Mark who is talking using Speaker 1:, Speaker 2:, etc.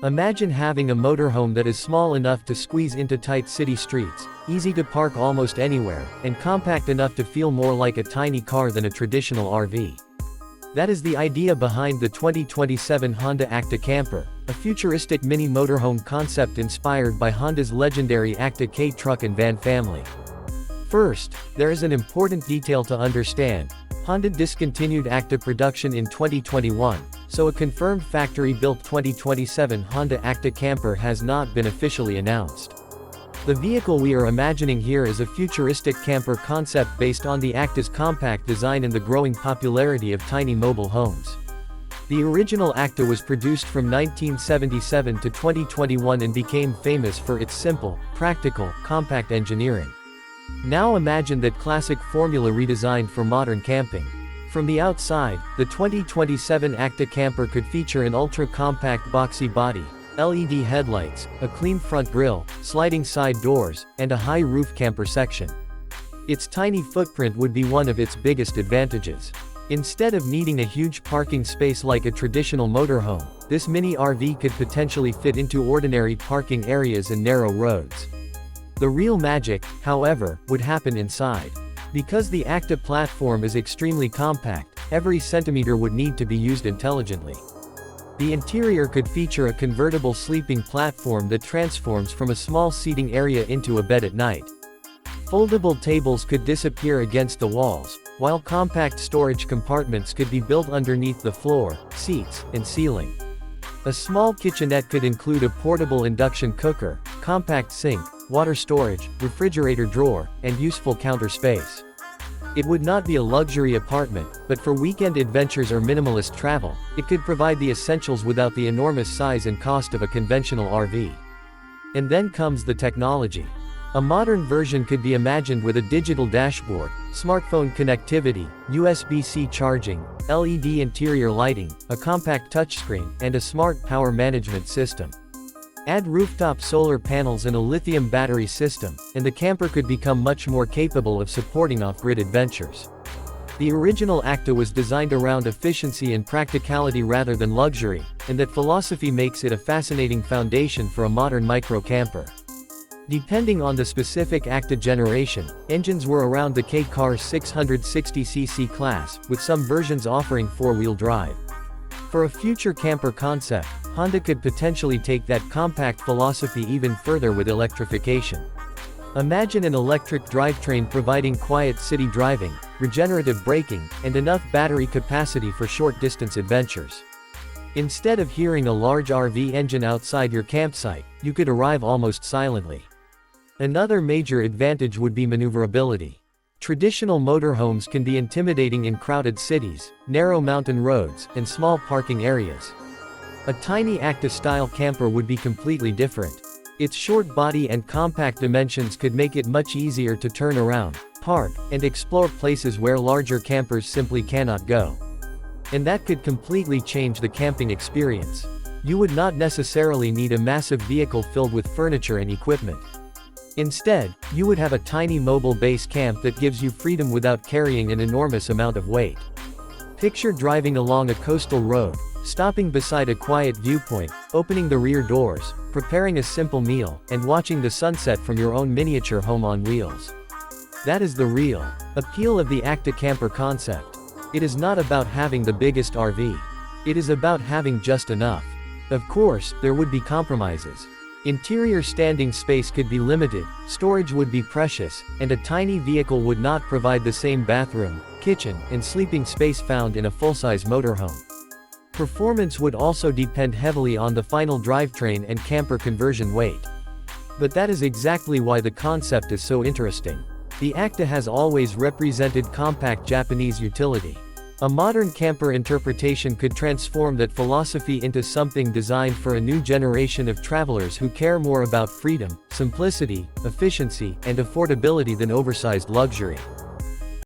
Speaker 1: Imagine having a motorhome that is small enough to squeeze into tight city streets, easy to park almost anywhere, and compact enough to feel more like a tiny car than a traditional RV. That is the idea behind the 2027 Honda Acty Camper, a futuristic mini motorhome concept inspired by Honda's legendary Acty K truck and van family. First, there is an important detail to understand. Honda discontinued Acty production in 2021, so a confirmed factory-built 2027 Honda Acty Camper has not been officially announced. The vehicle we are imagining here is a futuristic camper concept based on the Acty's compact design and the growing popularity of tiny mobile homes. The original Acty was produced from 1977 to 2021 and became famous for its simple, practical, compact engineering. Now imagine that classic formula redesigned for modern camping. From the outside, the 2027 Acty Camper could feature an ultra-compact boxy body, LED headlights, a clean front grille, sliding side doors, and a high roof camper section. Its tiny footprint would be one of its biggest advantages. Instead of needing a huge parking space like a traditional motorhome, this mini RV could potentially fit into ordinary parking areas and narrow roads. The real magic, however, would happen inside. Because the Acty platform is extremely compact, every centimeter would need to be used intelligently. The interior could feature a convertible sleeping platform that transforms from a small seating area into a bed at night. Foldable tables could disappear against the walls, while compact storage compartments could be built underneath the floor, seats, and ceiling. A small kitchenette could include a portable induction cooker, compact sink, water storage, refrigerator drawer, and useful counter space. It would not be a luxury apartment, but for weekend adventures or minimalist travel, it could provide the essentials without the enormous size and cost of a conventional RV. And then comes the technology. A modern version could be imagined with a digital dashboard, smartphone connectivity, USB-C charging, LED interior lighting, a compact touchscreen, and a smart power management system. Add rooftop solar panels and a lithium battery system, and the camper could become much more capable of supporting off-grid adventures. The original Acty was designed around efficiency and practicality rather than luxury, and that philosophy makes it a fascinating foundation for a modern micro-camper. Depending on the specific Acty generation, engines were around the K car's 660cc class, with some versions offering four-wheel drive. For a future camper concept, Honda could potentially take that compact philosophy even further with electrification. Imagine an electric drivetrain providing quiet city driving, regenerative braking, and enough battery capacity for short-distance adventures. Instead of hearing a large RV engine outside your campsite, you could arrive almost silently. Another major advantage would be maneuverability. Traditional motorhomes can be intimidating in crowded cities, narrow mountain roads, and small parking areas. A tiny Acty-style camper would be completely different. Its short body and compact dimensions could make it much easier to turn around, park, and explore places where larger campers simply cannot go. And that could completely change the camping experience. You would not necessarily need a massive vehicle filled with furniture and equipment. Instead, you would have a tiny mobile base camp that gives you freedom without carrying an enormous amount of weight. Picture driving along a coastal road, stopping beside a quiet viewpoint, opening the rear doors, preparing a simple meal, and watching the sunset from your own miniature home on wheels. That is the real appeal of the Acty Camper concept. It is not about having the biggest RV. It is about having just enough. Of course, there would be compromises. Interior standing space could be limited, storage would be precious, and a tiny vehicle would not provide the same bathroom, kitchen, and sleeping space found in a full-size motorhome. Performance would also depend heavily on the final drivetrain and camper conversion weight. But that is exactly why the concept is so interesting. The Acty has always represented compact Japanese utility. A modern camper interpretation could transform that philosophy into something designed for a new generation of travelers who care more about freedom, simplicity, efficiency, and affordability than oversized luxury.